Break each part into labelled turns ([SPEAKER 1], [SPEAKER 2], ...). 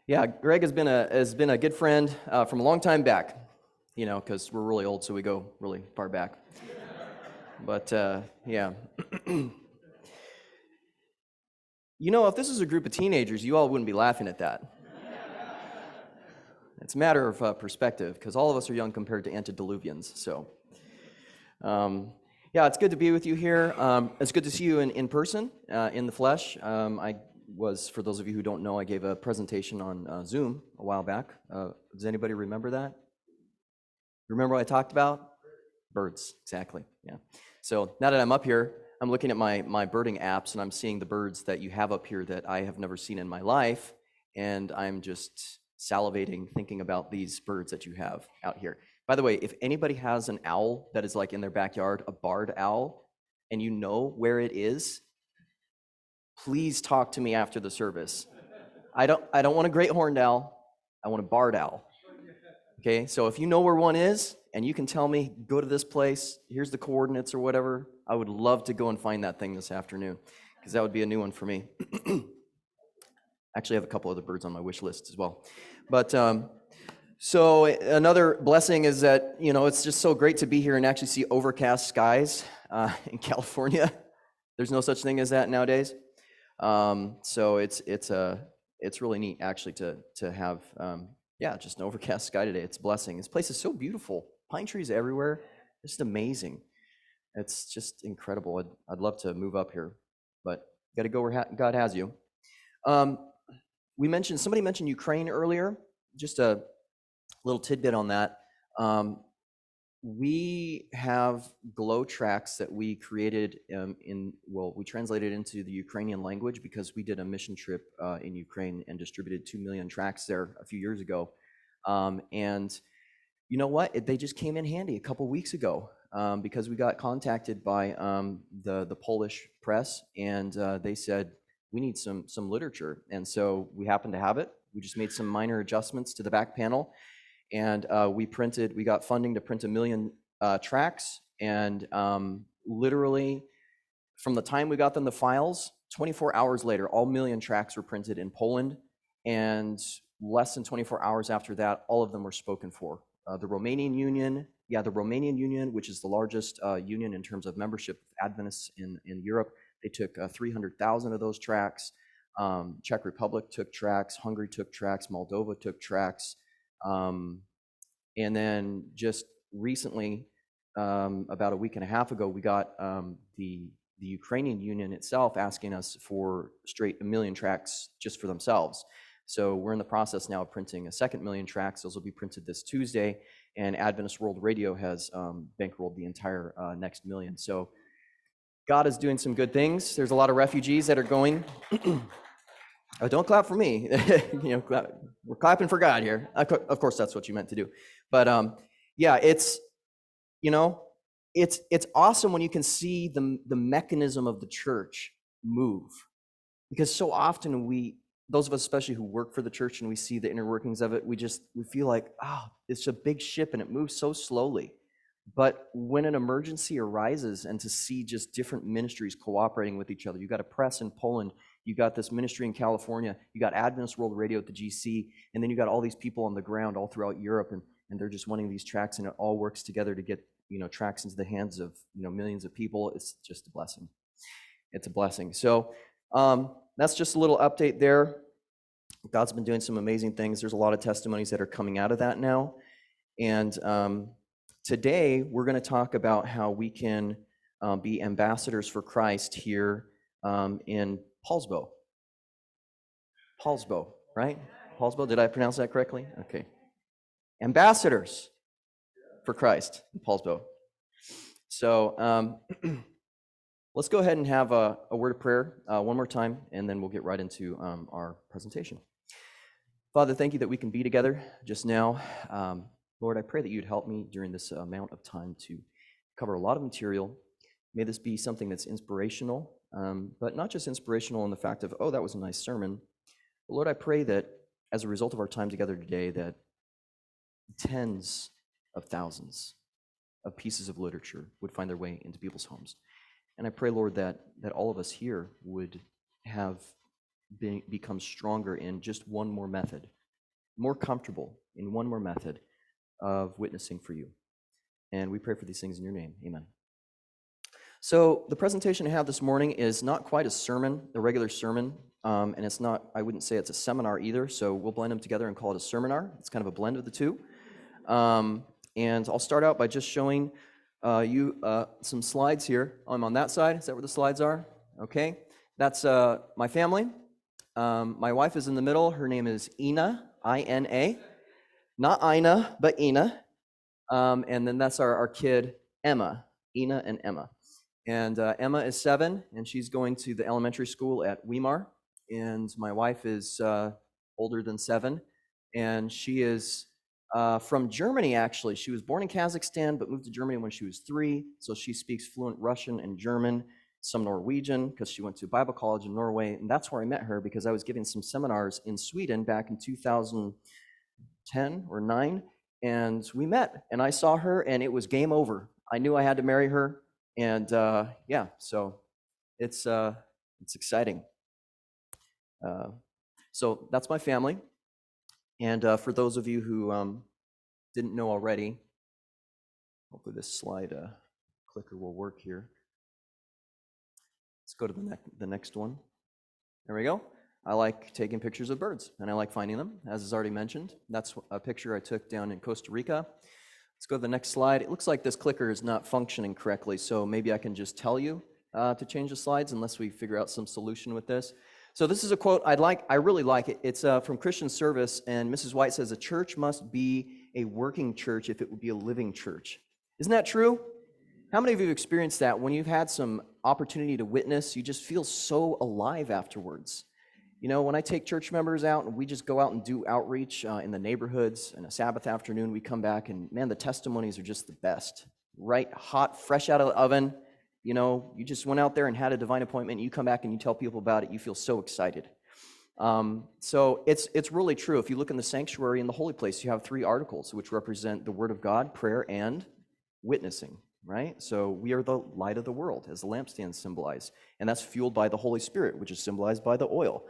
[SPEAKER 1] Yeah, Greg has been a good friend from a long time back, because we're really old, so we go really far back. But yeah, if this is a group of teenagers, you all wouldn't be laughing at that. It's a matter of perspective, because all of us are young compared to antediluvians. So, yeah, it's good to be with you here. It's good to see you in person, in the flesh. For those of you who don't know, I gave a presentation on Zoom a while back. Does anybody remember that? Remember what I talked about? Birds, exactly, yeah. So now that I'm up here, I'm looking at my birding apps, and I'm seeing the birds that you have up here that I have never seen in my life, and I'm just salivating thinking about these birds that you have out here. By the way, if anybody has an owl that is like in their backyard, a barred owl, and you know where it is, please talk to me after the service. I don't want a great horned owl, I want a barred owl. Okay, so if you know where one is and you can tell me, go to this place, here's the coordinates or whatever, I would love to go and find that thing this afternoon, because that would be a new one for me. Actually, I have a couple other birds on my wish list as well. But so another blessing is that, it's just so great to be here and actually see overcast skies in California. There's no such thing as that nowadays. So it's really neat actually to have just an overcast sky today. It's a blessing. This place is so beautiful. Pine trees everywhere. Just amazing. It's just incredible. I'd love to move up here, but got to go where God has you. Somebody mentioned Ukraine earlier. Just a little tidbit on that. We have glow tracks that we created we translated into the Ukrainian language because we did a mission trip in Ukraine and distributed 2 million tracks there a few years ago. And you know what? They just came in handy a couple weeks ago because we got contacted by the Polish press, and they said, we need some literature. And so we happen to have it. We just made some minor adjustments to the back panel. And we got funding to print 1 million tracks, and literally from the time we got them the files, 24 hours later, all 1 million tracks were printed in Poland, and less than 24 hours after that, all of them were spoken for. The Romanian Union, which is the largest union in terms of membership of Adventists in Europe, they took 300,000 of those tracks. Czech Republic took tracks, Hungary took tracks, Moldova took tracks. And then just recently, about a week and a half ago, we got the Ukrainian Union itself asking us for straight 1 million tracks just for themselves. So we're in the process now of printing a second 1 million tracks. Those will be printed this Tuesday, and Adventist World Radio has bankrolled the entire next 1 million. So God is doing some good things. There's a lot of refugees that are going. Don't clap for me. We're clapping for God here. Of course, that's what you meant to do. But it's awesome when you can see the mechanism of the church move, because so often those of us especially who work for the church and we see the inner workings of it, we feel like, it's a big ship and it moves so slowly. But when an emergency arises, and to see just different ministries cooperating with each other, you got a press in Poland, you got this ministry in California, you got Adventist World Radio at the GC, and then you got all these people on the ground all throughout Europe, and they're just wanting these tracks, and it all works together to get tracks into the hands of millions of people. It's just a blessing. It's a blessing. So that's just a little update there. God's been doing some amazing things. There's a lot of testimonies that are coming out of that now, and today we're going to talk about how we can be ambassadors for Christ here in Paulsbo. Paulsbo, right? Paulsbo, did I pronounce that correctly? Okay. Ambassadors for Christ in Paulsbo. So let's go ahead and have a word of prayer one more time, and then we'll get right into our presentation. Father, thank you that we can be together just now. Lord, I pray that you'd help me during this amount of time to cover a lot of material. May this be something that's inspirational, but not just inspirational in the fact of, that was a nice sermon. But Lord, I pray that as a result of our time together today, that tens of thousands of pieces of literature would find their way into people's homes. And I pray, Lord, that all of us here would have become stronger in just one more method, more comfortable in one more method of witnessing for you. And we pray for these things in your name. Amen. So the presentation I have this morning is not quite a sermon, a regular sermon, and it's not, I wouldn't say it's a seminar either, so we'll blend them together and call it a serminar. It's kind of a blend of the two. And I'll start out by just showing you some slides here. I'm on that side. Is that where the slides are? Okay. That's my family. My wife is in the middle. Her name is Ina, I-N-A. Not Ina, but Ina. And then that's our kid, Emma, Ina and Emma. And Emma is 7, and she's going to the elementary school at Weimar. And my wife is older than 7, and she is from Germany, actually. She was born in Kazakhstan, but moved to Germany when she was 3, so she speaks fluent Russian and German, some Norwegian, because she went to Bible college in Norway, and that's where I met her, because I was giving some seminars in Sweden back in 2010 or 9, and we met, and I saw her, and it was game over. I knew I had to marry her, and yeah, so it's exciting. So that's my family. And for those of you who didn't know already, hopefully this slide clicker will work here. Let's go to the next one. There we go. I like taking pictures of birds, and I like finding them, as is already mentioned. That's a picture I took down in Costa Rica. Let's go to the next slide. It looks like this clicker is not functioning correctly, so maybe I can just tell you to change the slides unless we figure out some solution with this. So this is a quote I really like it. It's from Christian Service, and Mrs. White says, "A church must be a working church if it would be a living church." Isn't that true? How many of you have experienced that when you've had some opportunity to witness, you just feel so alive afterwards? You know, when I take church members out and we just go out and do outreach in the neighborhoods and a Sabbath afternoon, we come back and man, the testimonies are just the best, right? Hot, fresh out of the oven. You know, you just went out there and had a divine appointment. You come back and you tell people about it. You feel so excited. So it's really true. If you look in the sanctuary in the holy place, you have 3 articles which represent the word of God, prayer, and witnessing, right? So we are the light of the world, as the lampstands symbolize. And that's fueled by the Holy Spirit, which is symbolized by the oil.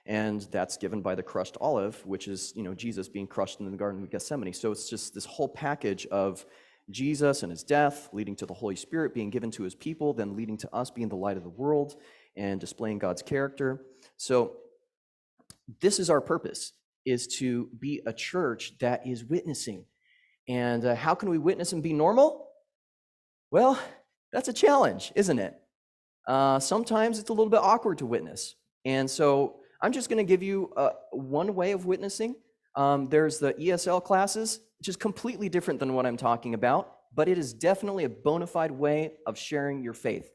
[SPEAKER 1] And that's given by the crushed olive, which is, you know, Jesus being crushed in the Garden of Gethsemane. So it's just this whole package of Jesus and his death, leading to the Holy Spirit being given to his people, then leading to us being the light of the world and displaying God's character. So this is our purpose, is to be a church that is witnessing. And how can we witness and be normal? Well, that's a challenge, isn't it? Sometimes it's a little bit awkward to witness. And so I'm just going to give you one way of witnessing. There's the ESL classes, which is completely different than what I'm talking about, but it is definitely a bona fide way of sharing your faith.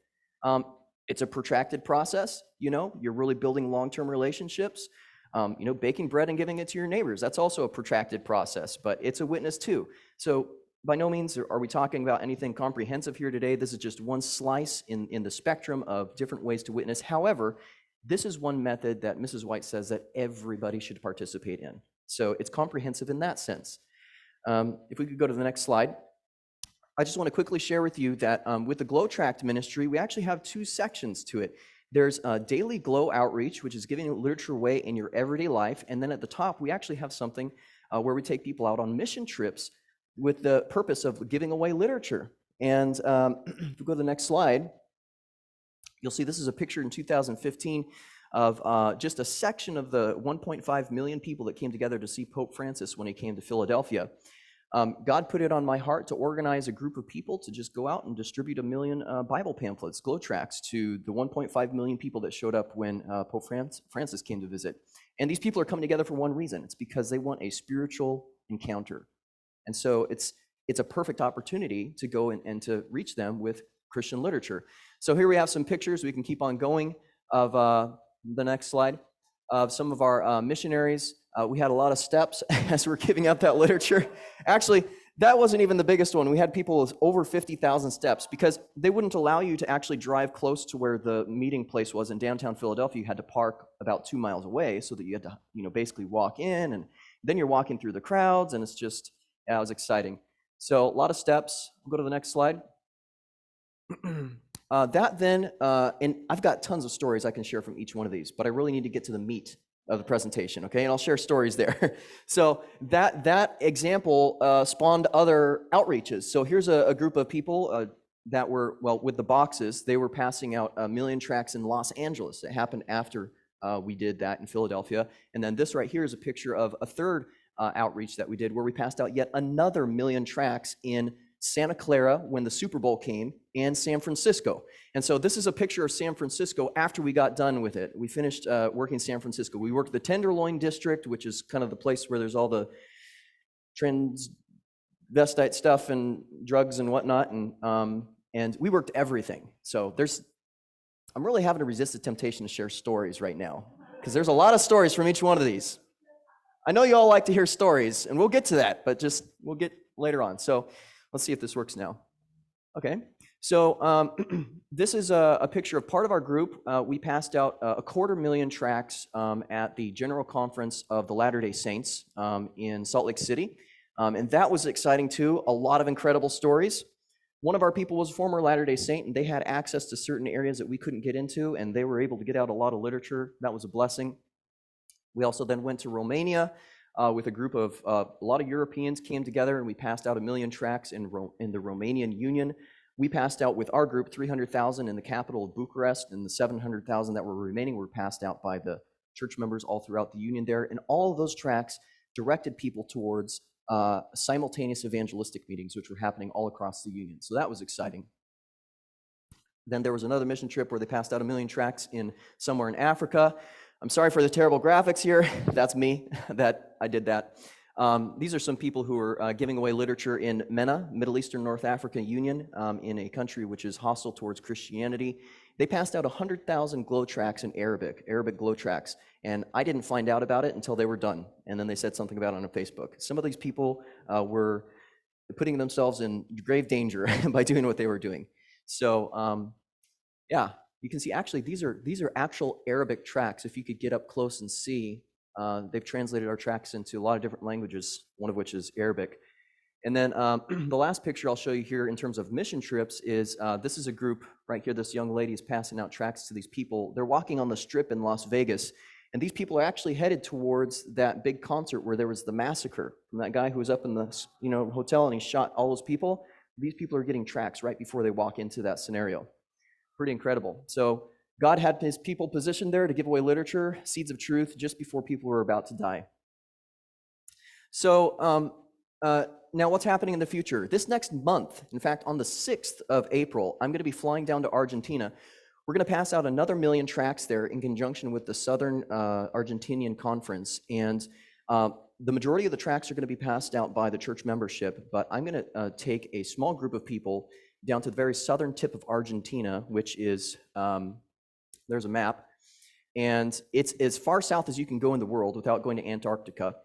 [SPEAKER 1] It's a protracted process, you know, you're really building long-term relationships. You know, baking bread and giving it to your neighbors, that's also a protracted process, but it's a witness too. So by no means are we talking about anything comprehensive here today. This is just one slice in the spectrum of different ways to witness. However, this is one method that Mrs. White says that everybody should participate in. So it's comprehensive in that sense. If we could go to the next slide. I just want to quickly share with you that with the Glow Tract ministry, we actually have 2 sections to it. There's a daily Glow outreach, which is giving literature away in your everyday life. And then at the top, we actually have something where we take people out on mission trips with the purpose of giving away literature. And if we go to the next slide, you'll see this is a picture in 2015 of just a section of the 1.5 million people that came together to see Pope Francis when he came to Philadelphia. God put it on my heart to organize a group of people to just go out and distribute 1 million Bible pamphlets, glow tracts, to the 1.5 million people that showed up when Pope Francis came to visit. And these people are coming together for one reason. It's because they want a spiritual encounter. And so it's a perfect opportunity to go and to reach them with Christian literature. So here we have some pictures. We can keep on going of the next slide of some of our missionaries. We had a lot of steps as we're giving out that literature. Actually, that wasn't even the biggest one. We had people with over 50,000 steps because they wouldn't allow you to actually drive close to where the meeting place was in downtown Philadelphia. You had to park about 2 miles away so that you had to, you know, basically walk in, and then you're walking through the crowds, and it's just, it was exciting. So a lot of steps. We'll go to the next slide. That then, and I've got tons of stories I can share from each one of these, but I really need to get to the meat of the presentation, okay? And I'll share stories there. So that example spawned other outreaches. So here's a group of people that were, well, with the boxes, they were passing out 1 million tracts in Los Angeles. It happened after we did that in Philadelphia. And then this right here is a picture of a third outreach that we did where we passed out yet another 1 million tracts in Santa Clara when the Super Bowl came, and San Francisco. And so this is a picture of San Francisco after we got done with it. We finished working in San Francisco. We worked the Tenderloin District, which is kind of the place where there's all the transvestite stuff and drugs and whatnot, and we worked everything. So I'm really having to resist the temptation to share stories right now, because there's a lot of stories from each one of these. I know you all like to hear stories, and we'll get to that, but we'll get later on. So let's see if this works now. Okay, so this is a picture of part of our group. We passed out 250,000 tracts at the General Conference of the Latter-day Saints in Salt Lake City. And that was exciting too, a lot of incredible stories. One of our people was a former Latter-day Saint, and they had access to certain areas that we couldn't get into, and they were able to get out a lot of literature. That was a blessing. We also then went to Romania with a group of a lot of Europeans came together, and we passed out 1 million tracts in the Romanian Union. We passed out with our group 300,000 in the capital of Bucharest, and the 700,000 that were remaining were passed out by the church members all throughout the Union there. And all of those tracts directed people towards simultaneous evangelistic meetings, which were happening all across the Union. So that was exciting. Then there was another mission trip where they passed out 1 million tracts in somewhere in Africa. I'm sorry for the terrible graphics here. That's me. I did that. These are some people who are giving away literature in MENA, Middle Eastern North Africa Union, in a country which is hostile towards Christianity. They passed out 100,000 glow tracts in Arabic glow tracts, and I didn't find out about it until they were done, and then they said something about it on Facebook. Some of these people were putting themselves in grave danger by doing what they were doing. So, yeah. You can see actually these are actual Arabic tracts. If you could get up close and see, they've translated our tracts into a lot of different languages, one of which is Arabic. And then the last picture I'll show you here in terms of mission trips is this is a group right here. This young lady is passing out tracts to these people. They're walking on the Strip in Las Vegas, and these people are actually headed towards that big concert where there was the massacre from that guy who was up in the hotel and he shot all those people. These people are getting tracts right before they walk into that scenario. Pretty incredible. So God had his people positioned there to give away literature, seeds of truth, just before people were about to die. So now what's happening in the future? This next month, in fact, on the 6th of April, I'm going to be flying down to Argentina. We're going to pass out another 1 million tracts there in conjunction with the Southern Argentinian Conference. And the majority of the tracts are going to be passed out by the church membership, but I'm going to take a small group of people down to the very southern tip of Argentina, which is, there's a map, and it's as far south as you can go in the world without going to Antarctica.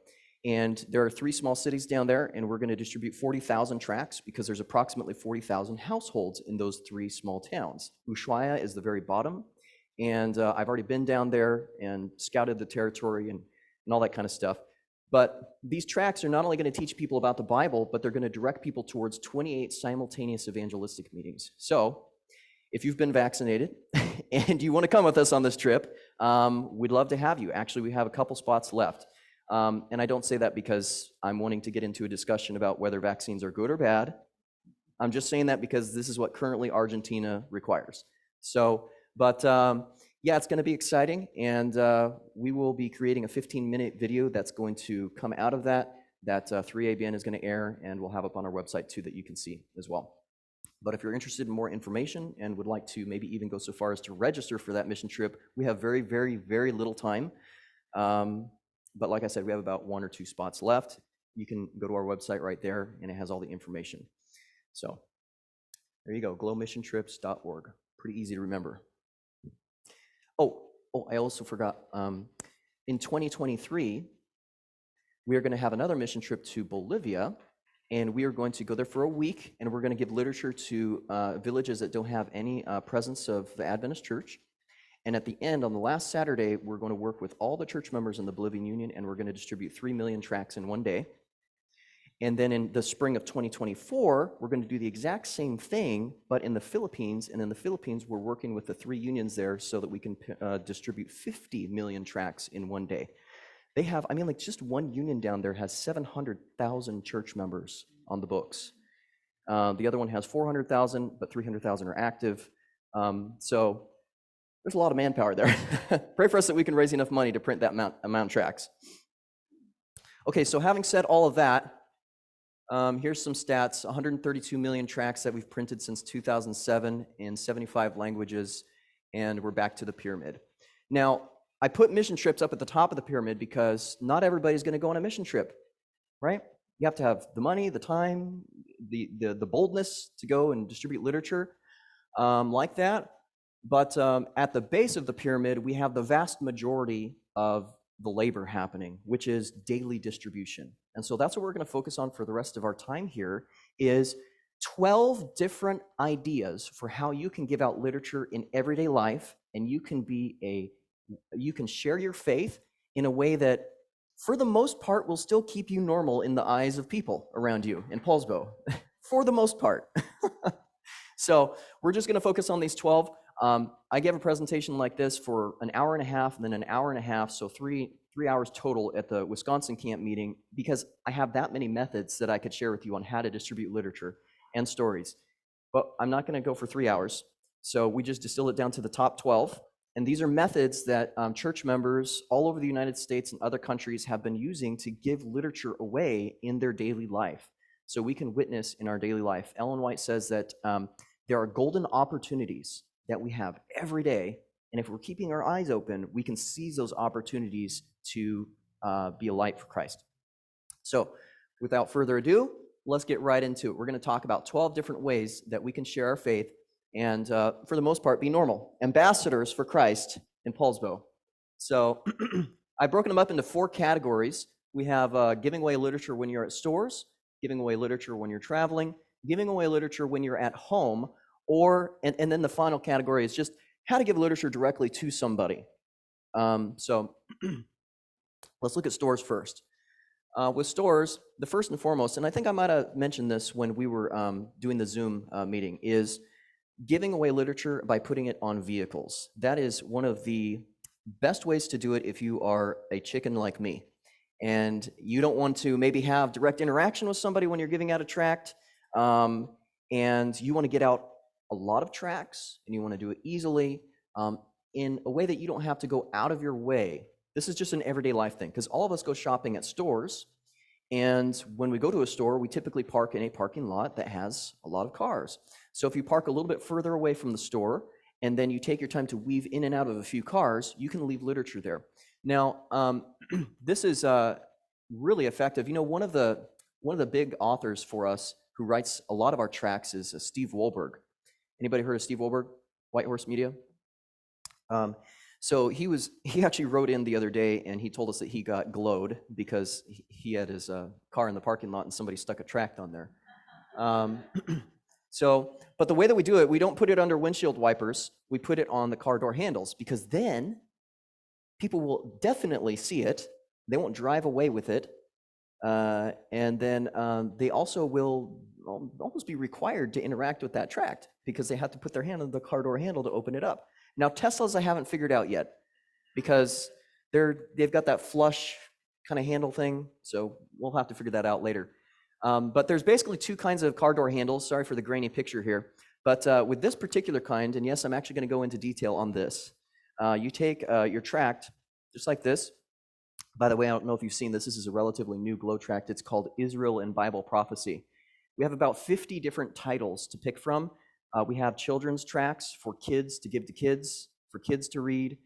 [SPEAKER 1] And there are 3 small cities down there, and we're going to distribute 40,000 tracts because there's approximately 40,000 households in those 3 small towns. Ushuaia is the very bottom, and I've already been down there and scouted the territory and all that kind of stuff. But these tracts are not only going to teach people about the Bible, but they're going to direct people towards 28 simultaneous evangelistic meetings. So if you've been vaccinated and you want to come with us on this trip, we'd love to have you. Actually, we have a couple spots left. And I don't say that because I'm wanting to get into a discussion about whether vaccines are good or bad. I'm just saying that because this is what currently Argentina requires. So, but yeah, it's going to be exciting, and we will be creating a 15-minute video that's going to come out of that 3ABN is going to air, and we'll have up on our website too that you can see as well. But if you're interested in more information and would like to maybe even go so far as to register for that mission trip, we have very, very, very little time. But like I said, we have about 1 or 2 spots left. You can go to our website right there, and it has all the information. So there you go, glowmissiontrips.org. Pretty easy to remember. Oh, I also forgot. In 2023, we are going to have another mission trip to Bolivia, and we are going to go there for a week, and we're going to give literature to villages that don't have any presence of the Adventist Church. And at the end, on the last Saturday, we're going to work with all the church members in the Bolivian Union, and we're going to distribute 3 million tracts in one day. And then in the spring of 2024, we're going to do the exact same thing, but in the Philippines. And in the Philippines, we're working with the 3 unions there so that we can distribute 50 million tracts in one day. They have, I mean, like just one union down there has 700,000 church members on the books. The other one has 400,000, but 300,000 are active. So there's a lot of manpower there. Pray for us that we can raise enough money to print that amount of tracts. Okay, so having said all of that, here's some stats. 132 million tracts that we've printed since 2007 in 75 languages, and we're back to the pyramid. Now, I put mission trips up at the top of the pyramid because not everybody's going to go on a mission trip, right? You have to have the money, the time, the boldness to go and distribute literature like that. But at the base of the pyramid, we have the vast majority of the labor happening, which is daily distribution. And so that's what we're going to focus on for the rest of our time here is 12 different ideas for how you can give out literature in everyday life, and you can share your faith in a way that, for the most part, will still keep you normal in the eyes of people around you in Paulsbo, for the most part. So we're just going to focus on these 12. I gave a presentation like this for an hour and a half and then an hour and a half, so three hours total at the Wisconsin camp meeting, because I have that many methods that I could share with you on how to distribute literature and stories. But I'm not going to go for 3 hours, so we just distilled it down to the top 12. And these are methods that church members all over the United States and other countries have been using to give literature away in their daily life, so we can witness in our daily life. Ellen White says that there are golden opportunities that we have every day, and if we're keeping our eyes open, we can seize those opportunities to be a light for Christ. So without further ado, let's get right into it. We're going to talk about 12 different ways that we can share our faith and, for the most part, be normal ambassadors for Christ in Paulsbo. So I've broken them up into 4 categories. We have giving away literature when you're at stores, giving away literature when you're traveling, giving away literature when you're at home, and then the final category is just how to give literature directly to somebody. So let's look at stores first. With stores, the first and foremost, and I think I might have mentioned this when we were doing the Zoom meeting, is giving away literature by putting it on vehicles. That is one of the best ways to do it if you are a chicken like me and you don't want to maybe have direct interaction with somebody when you're giving out a tract, and you want to get out a lot of tracts and you want to do it easily in a way that you don't have to go out of your way. This is just an everyday life thing, because all of us go shopping at stores, and when we go to a store, we typically park in a parking lot that has a lot of cars. So if you park a little bit further away from the store and then you take your time to weave in and out of a few cars, you can leave literature there. Now, this is really effective. You know, one of the big authors for us who writes a lot of our tracts is Steve Wohlberg. Anybody heard of Steve Wohlberg? White Horse Media? So he actually wrote in the other day, and he told us that he got glowed because he had his car in the parking lot and somebody stuck a tract on there. But the way that we do it, we don't put it under windshield wipers. We put it on the car door handles, because then people will definitely see it. They won't drive away with it. And then they also will almost be required to interact with that tract because they have to put their hand on the car door handle to open it up. Now, Teslas I haven't figured out yet, because they've got that flush kind of handle thing, so we'll have to figure that out later. But there's basically 2 kinds of car door handles. Sorry for the grainy picture here. But with this particular kind, and yes, I'm actually going to go into detail on this, you take your tract just like this. By the way, I don't know if you've seen this. This is a relatively new glow tract. It's called Israel and Bible Prophecy. We have about 50 different titles to pick from. We have children's tracts for kids to give to kids, for kids to read.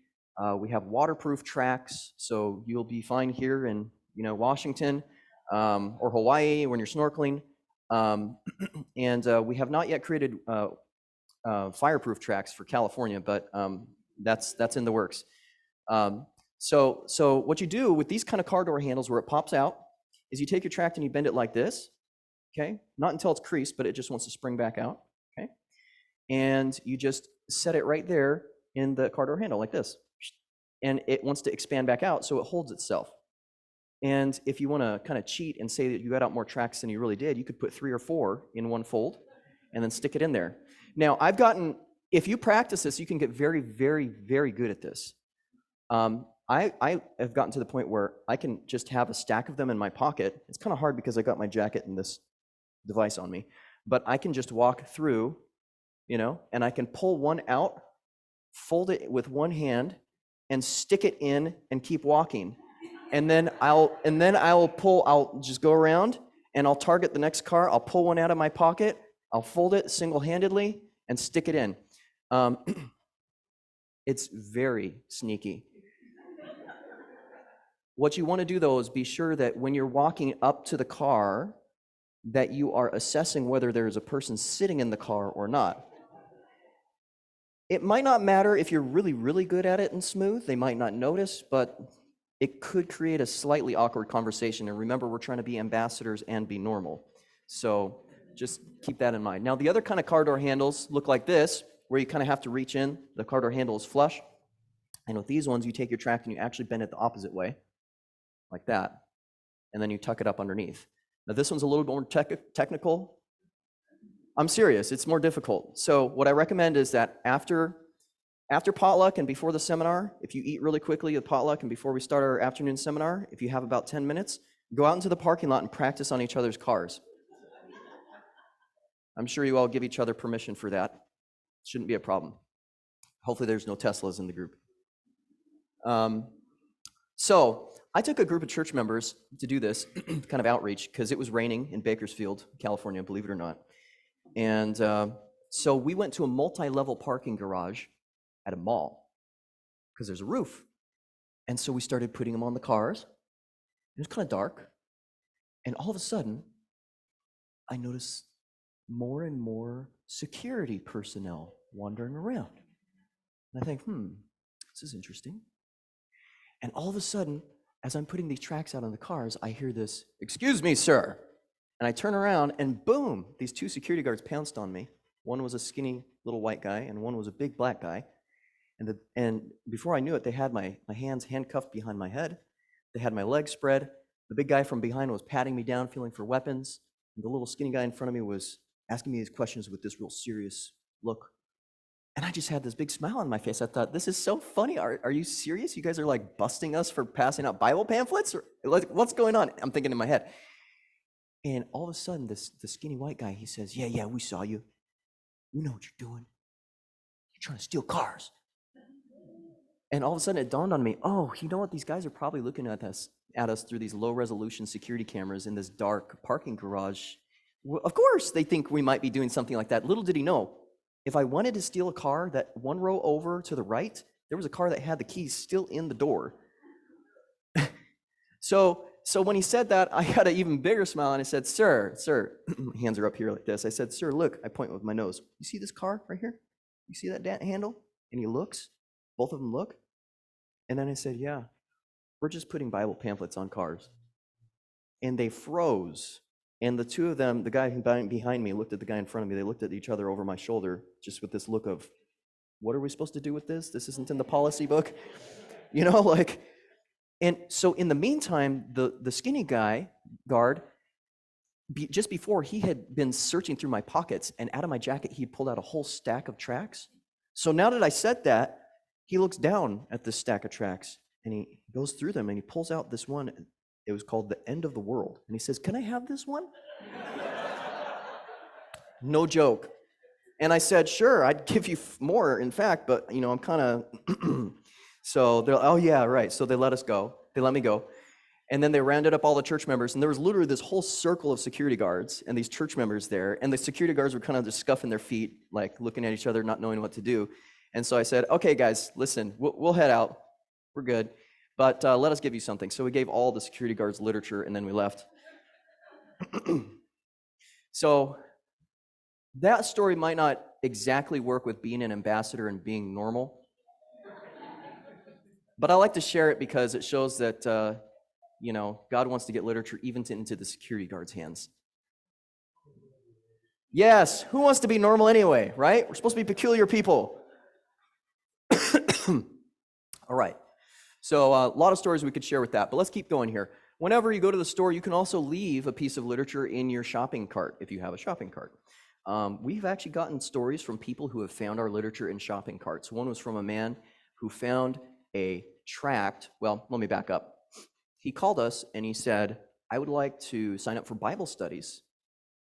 [SPEAKER 1] We have waterproof tracts, so you'll be fine here in Washington or Hawaii when you're snorkeling. And we have not yet created fireproof tracts for California, but that's in the works. So what you do with these kind of car door handles where it pops out is you take your tract and you bend it like this, okay? Not until it's creased, but it just wants to spring back out, okay? And you just set it right there in the car door handle like this. And it wants to expand back out, so it holds itself. And if you want to kind of cheat and say that you got out more tracks than you really did, you could put 3 or 4 in one fold and then stick it in there. Now, if you practice this, you can get very, very, very good at this. I have gotten to the point where I can just have a stack of them in my pocket. It's kind of hard because I got my jacket and this device on me, but I can just walk through, and I can pull one out, fold it with one hand, and stick it in and keep walking. And then I'll just go around and I'll target the next car. I'll pull one out of my pocket. I'll fold it single-handedly and stick it in. It's very sneaky. What you want to do, though, is be sure that when you're walking up to the car, that you are assessing whether there is a person sitting in the car or not. It might not matter if you're really, really good at it and smooth. They might not notice, but it could create a slightly awkward conversation. And remember, we're trying to be ambassadors and be normal. So just keep that in mind. Now, the other kind of car door handles look like this, where you kind of have to reach in. The car door handle is flush. And with these ones, you take your track and you actually bend it the opposite way, like that. And then you tuck it up underneath. Now, this one's a little more technical. I'm serious, it's more difficult. So what I recommend is that after potluck and before the seminar, if you eat really quickly at potluck and before we start our afternoon seminar, if you have about 10 minutes, go out into the parking lot and practice on each other's cars. I'm sure you all give each other permission for that. Shouldn't be a problem. Hopefully there's no Teslas in the group. So I took a group of church members to do this kind of outreach because it was raining in Bakersfield, California, believe it or not. And so we went to a multi-level parking garage at a mall because there's a roof. And so we started putting them on the cars. It was kind of dark. And all of a sudden, I noticed more and more security personnel wandering around. And I think, this is interesting. And all of a sudden, as I'm putting these tracks out on the cars, I hear this, "Excuse me, sir." And I turn around and boom, these 2 security guards pounced on me. One was a skinny little white guy and one was a big black guy. And before I knew it, they had my hands handcuffed behind my head. They had my legs spread. The big guy from behind was patting me down, feeling for weapons. And the little skinny guy in front of me was asking me these questions with this real serious look. And I just had this big smile on my face. I thought, this is so funny. Are you serious? You guys are like busting us for passing out Bible pamphlets? Or what's going on? I'm thinking in my head. And all of a sudden, the skinny white guy, he says, yeah, we saw you. We know what you're doing. You're trying to steal cars. And all of a sudden, it dawned on me, oh, you know what? These guys are probably looking at us through these low-resolution security cameras in this dark parking garage. Well, of course, they think we might be doing something like that. Little did he know, if I wanted to steal a car, that one row over to the right, there was a car that had the keys still in the door. So when he said that, I had an even bigger smile, and I said, sir, hands are up here like this. I said, sir, look, I point with my nose. You see this car right here? You see that handle? And he looks. Both of them look. And then I said, yeah, we're just putting Bible pamphlets on cars. And they froze. And the 2 of them, the guy behind me looked at the guy in front of me. They looked at each other over my shoulder, just with this look of, what are we supposed to do with this? This isn't in the policy book. And so in the meantime, the skinny guard, just before, he had been searching through my pockets, and out of my jacket, he pulled out a whole stack of tracts. So now that I said that, he looks down at this stack of tracts, and he goes through them, and he pulls out this one. It was called The End of the World. And he says, can I have this one? No joke. And I said, sure, I'd give you more, in fact, but, I'm kind of... So they're, oh yeah, right. So they let us go. They let me go. And then they rounded up all the church members, and there was literally this whole circle of security guards and these church members there. And the security guards were kind of just scuffing their feet, like looking at each other, not knowing what to do. And so I said, okay, guys, listen, we'll head out. We're good. But let us give you something. So we gave all the security guards literature, and then we left. So that story might not exactly work with being an ambassador and being normal. But I like to share it because it shows that, God wants to get literature even into the security guards' hands. Yes, who wants to be normal anyway, right? We're supposed to be peculiar people. All right. So a lot of stories we could share with that, but let's keep going here. Whenever you go to the store, you can also leave a piece of literature in your shopping cart if you have a shopping cart. We've actually gotten stories from people who have found our literature in shopping carts. One was from a man who found a tract. Well, let me back up. He called us and he said, I would like to sign up for Bible studies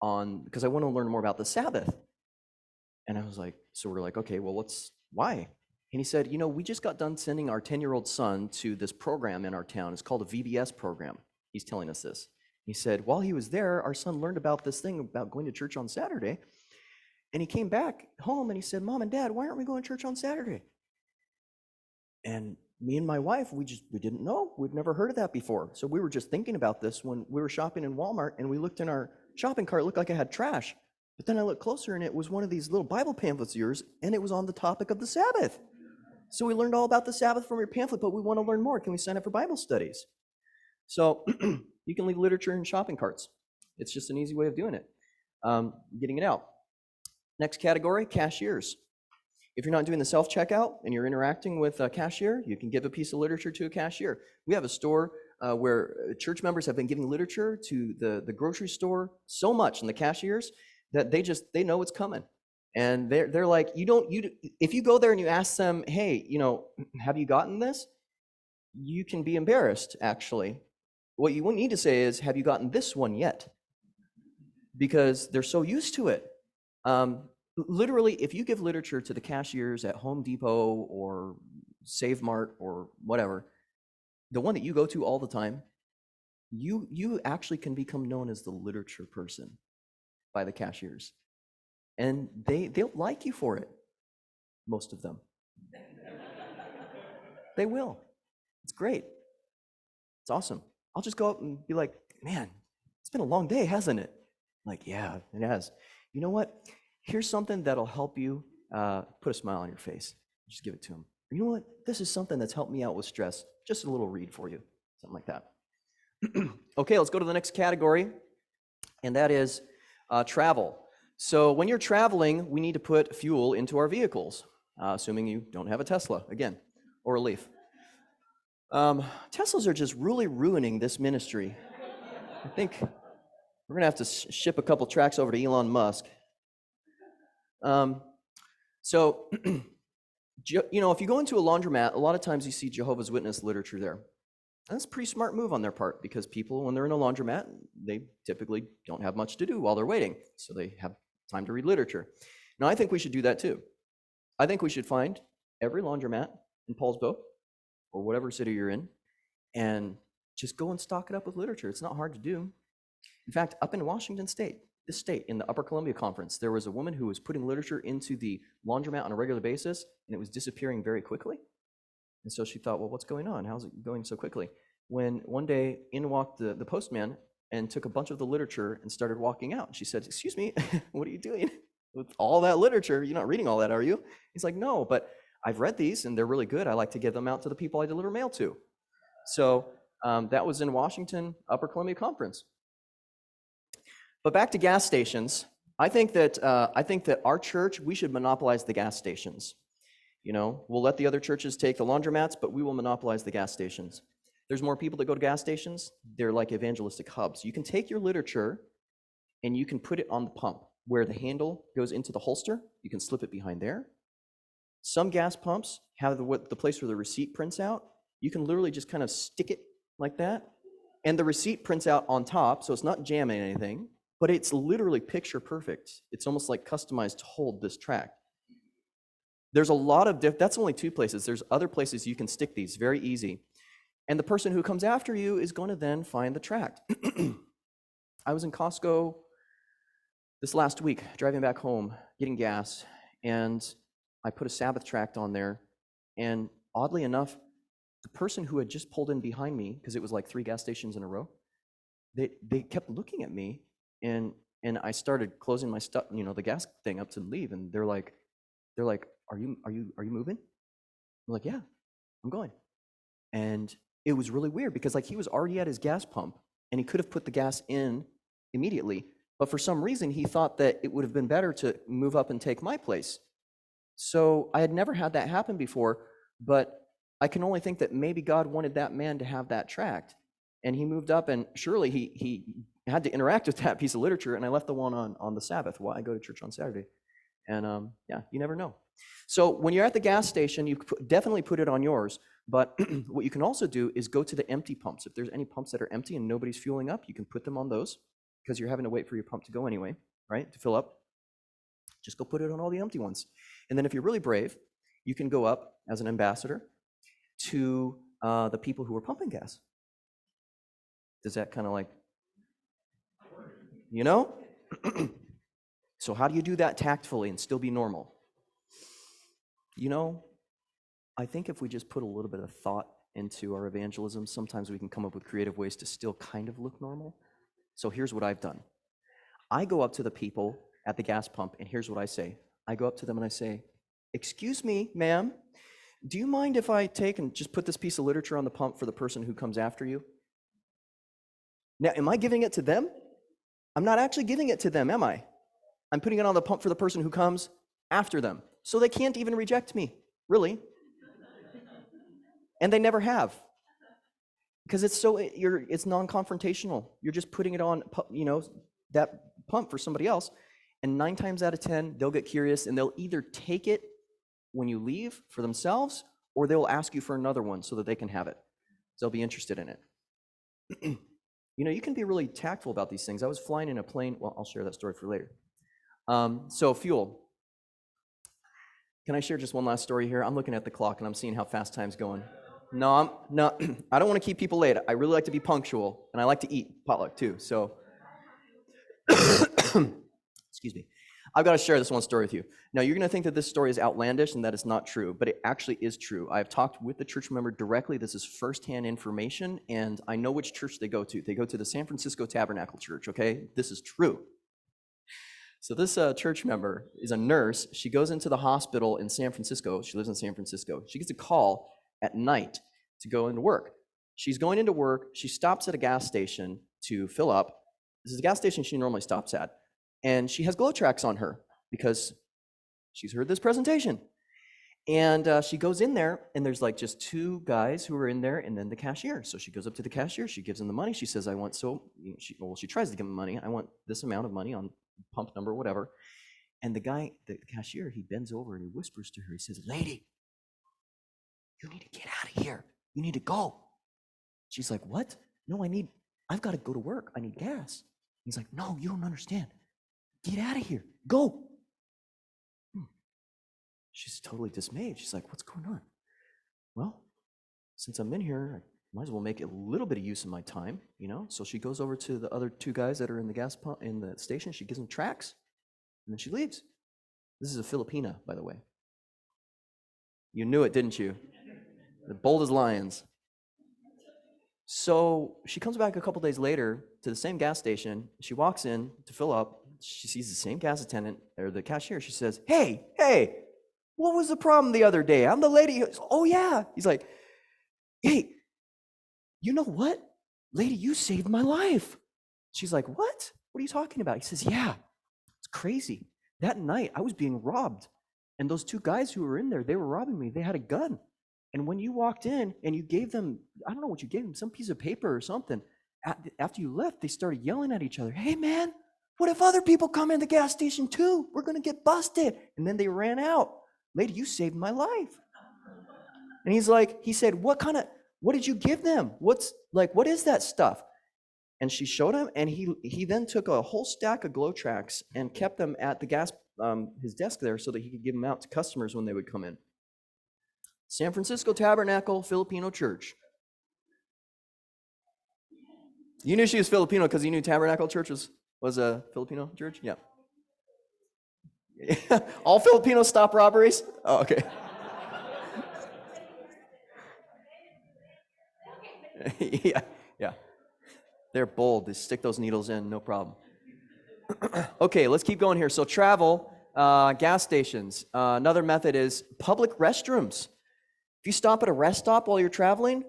[SPEAKER 1] because I want to learn more about the Sabbath. And I was like, so we're like, okay, well, why? And he said, we just got done sending our 10-year-old son to this program in our town. It's called a VBS program. He's telling us this. He said, while he was there, our son learned about this thing about going to church on Saturday. And he came back home and he said, Mom and Dad, why aren't we going to church on Saturday? And me and my wife, we didn't know. We'd never heard of that before. So we were just thinking about this when we were shopping in Walmart, and we looked in our shopping cart. It looked like it had trash. But then I looked closer, and it was one of these little Bible pamphlets of yours, and it was on the topic of the Sabbath. So we learned all about the Sabbath from your pamphlet, but we want to learn more. Can we sign up for Bible studies? So you can leave literature in shopping carts. It's just an easy way of doing it, getting it out. Next category, cashiers. If you're not doing the self-checkout and you're interacting with a cashier, you can give a piece of literature to a cashier. We have a store where church members have been giving literature to the grocery store so much, and the cashiers, that they know what's coming. And they're like, if you go there and you ask them, hey, have you gotten this? You can be embarrassed, actually. What you need to say is, have you gotten this one yet? Because they're so used to it. Literally, if you give literature to the cashiers at Home Depot or Save Mart or whatever, the one that you go to all the time, you actually can become known as the literature person by the cashiers. And they'll like you for it, most of them. They will. It's great. It's awesome. I'll just go up and be like, man, it's been a long day, hasn't it? Like, yeah, it has. You know what? Here's something that'll help you put a smile on your face. Just give it to them. You know what? This is something that's helped me out with stress. Just a little read for you. Something like that. Okay, let's go to the next category, and that is travel. So when you're traveling, we need to put fuel into our vehicles, assuming you don't have a Tesla, again, or a Leaf. Teslas are just really ruining this ministry. I think we're going to have to ship a couple tracks over to Elon Musk. So, if you go into a laundromat, a lot of times you see Jehovah's Witness literature there. That's a pretty smart move on their part, because people, when they're in a laundromat, they typically don't have much to do while they're waiting, so they have time to read literature. Now, I think we should do that too. I think we should find every laundromat in Paulsbo, or whatever city you're in, and just go and stock it up with literature. It's not hard to do. In fact, up in Washington State, this state, in the Upper Columbia Conference, there was a woman who was putting literature into the laundromat on a regular basis, and it was disappearing very quickly. And so she thought, well, what's going on? How's it going so quickly? When one day in walked the postman and took a bunch of the literature and started walking out. She said, excuse me, what are you doing with all that literature? You're not reading all that, are you? He's like, no, but I've read these and they're really good. I like to give them out to the people I deliver mail to. So that was in Washington, Upper Columbia Conference. But back to gas stations. I think that our church, we should monopolize the gas stations. We'll let the other churches take the laundromats, but we will monopolize the gas stations. There's more people that go to gas stations. They're like evangelistic hubs. You can take your literature and you can put it on the pump where the handle goes into the holster. You can slip it behind there. Some gas pumps have the place where the receipt prints out. You can literally just kind of stick it like that, and the receipt prints out on top, so it's not jamming anything, but it's literally picture perfect. It's almost like customized to hold this tract. There's a lot of that's only two places. There's other places you can stick these, very easy. And the person who comes after you is going to then find the tract. I was in Costco this last week, driving back home, getting gas, and I put a Sabbath tract on there, and oddly enough, the person who had just pulled in behind me, because it was like 3 gas stations in a row, they kept looking at me, and I started closing my stuff, the gas thing up to leave, and they're like, are you moving? I'm like, yeah, I'm going. And it was really weird because he was already at his gas pump and he could have put the gas in immediately, but for some reason he thought that it would have been better to move up and take my place. So I had never had that happen before, but I can only think that maybe God wanted that man to have that tract. And he moved up, and surely he had to interact with that piece of literature, and I left the one on the Sabbath. Why I go to church on Saturday. And yeah, you never know. So when you're at the gas station, you definitely put it on yours. But what you can also do is go to the empty pumps. If there's any pumps that are empty and nobody's fueling up, you can put them on those, because you're having to wait for your pump to go anyway, right, to fill up. Just go put it on all the empty ones. And then if you're really brave, you can go up as an ambassador to the people who are pumping gas. Does that kind of like, you know? So how do you do that tactfully and still be normal? You know, I think if we just put a little bit of thought into our evangelism, sometimes we can come up with creative ways to still kind of look normal. So here's what I've done. I go up to the people at the gas pump, and here's what I say. I go up to them and I say, "Excuse me, ma'am, do you mind if I take and just put this piece of literature on the pump for the person who comes after you?" Now, am I giving it to them? I'm not actually giving it to them, am I? I'm putting it on the pump for the person who comes after them. So they can't even reject me, really. And they never have. Because it's non-confrontational. You're just putting it on, that pump for somebody else. And 9 times out of 10, they'll get curious, and they'll either take it when you leave for themselves, or they'll ask you for another one so that they can have it. They'll be interested in it. You can be really tactful about these things. I was flying in a plane. Well, I'll share that story for later. So fuel. Can I share just one last story here? I'm looking at the clock and I'm seeing how fast time's going. No, I don't want to keep people late. I really like to be punctual, and I like to eat potluck too. So, excuse me. I've got to share this one story with you. Now, you're going to think that this story is outlandish and that it's not true, but it actually is true. I've talked with the church member directly. This is firsthand information, and I know which church they go to. They go to the San Francisco Tabernacle Church, okay? This is true. So this church member is a nurse. She goes into the hospital in San Francisco. She lives in San Francisco. She gets a call at night to go into work. She's going into work. She stops at a gas station to fill up. This is a gas station she normally stops at. And she has glow tracks on her because she's heard this presentation. And she goes in there, and there's like just 2 guys who are in there, and then the cashier. So she goes up to the cashier. She gives him the money. She says, she tries to give him money. I want this amount of money on pump number, whatever. And the guy, the cashier, he bends over and he whispers to her. He says, "Lady, you need to get out of here. You need to go." She's like, "What? No, I've got to go to work. I need gas." He's like, "No, you don't understand. Get out of here. Go." She's totally dismayed. She's like, "What's going on?" "Well, since I'm in here, I might as well make a little bit of use of my time, So she goes over to the other 2 guys that are in the gas pump in the station. She gives them tracks, and then she leaves. This is a Filipina, by the way. You knew it, didn't you? They're bold as lions. So she comes back a couple days later to the same gas station. She walks in to fill up. She sees the same gas attendant, or the cashier. She says, hey, what was the problem the other day? I'm the lady. Oh, yeah. He's like, "Hey, you know what? Lady, you saved my life." She's like, "What? What are you talking about?" He says, "Yeah, it's crazy. That night, I was being robbed. And those 2 guys who were in there, they were robbing me. They had a gun. And when you walked in and you gave them, I don't know what you gave them, some piece of paper or something, after you left, they started yelling at each other. 'Hey, man, what if other people come in the gas station too? We're going to get busted.' And then they ran out. Lady, you saved my life." And he said, "What did you give them? What is that stuff?" And she showed him, and he then took a whole stack of glow tracks and kept them at the his desk there so that he could give them out to customers when they would come in. San Francisco Tabernacle Filipino Church. You knew she was Filipino because you knew Tabernacle Church was a Filipino church? Yeah. All Filipinos stop robberies? Oh, okay. Yeah. They're bold. They stick those needles in, no problem. Okay, let's keep going here. So travel, gas stations. Another method is public restrooms. If you stop at a rest stop while you're traveling,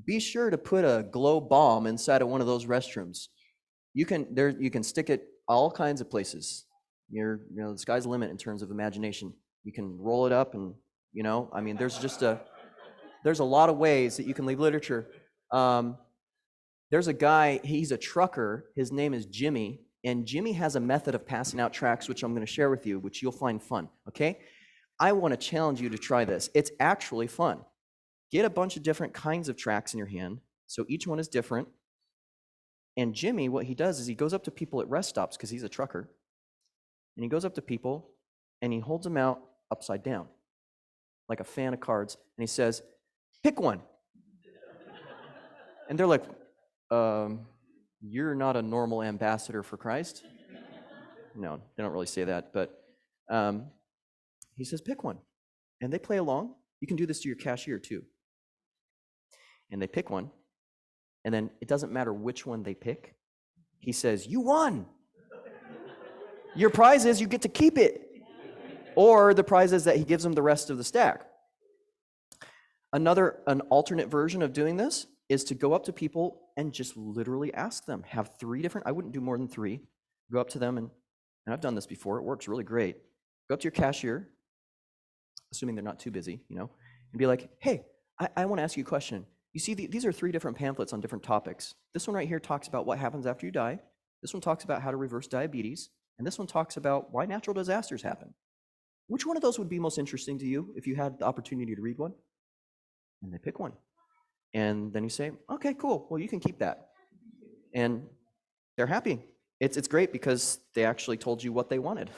[SPEAKER 1] be sure to put a glow bomb inside of one of those restrooms. You can stick it all kinds of places. The sky's the limit in terms of imagination. You can roll it up, and there's a lot of ways that you can leave literature. There's a guy, he's a trucker. His name is Jimmy. And Jimmy has a method of passing out tracts, which I'm going to share with you, which you'll find fun, okay? I want to challenge you to try this. It's actually fun. Get a bunch of different kinds of tracts in your hand. So each one is different. And Jimmy, what he does is he goes up to people at rest stops, because he's a trucker. And he goes up to people, and he holds them out upside down, like a fan of cards. And he says, pick one. And they're like, you're not a normal ambassador for Christ. No, they don't really say that, but he says, pick one. And they play along. You can do this to your cashier too. And they pick one, and then it doesn't matter which one they pick. He says, you won. Your prize is you get to keep it. Or the prize is that he gives them the rest of the stack. An alternate version of doing this is to go up to people and just literally ask them. Have 3 different, I wouldn't do more than 3. Go up to them, and I've done this before. It works really great. Go up to your cashier, assuming they're not too busy, and be like, hey, I want to ask you a question. You see, these are 3 different pamphlets on different topics. This one right here talks about what happens after you die. This one talks about how to reverse diabetes. And this one talks about why natural disasters happen. Which one of those would be most interesting to you if you had the opportunity to read one? And they pick one. And then you say, okay, cool. Well, you can keep that. And they're happy. It's great because they actually told you what they wanted.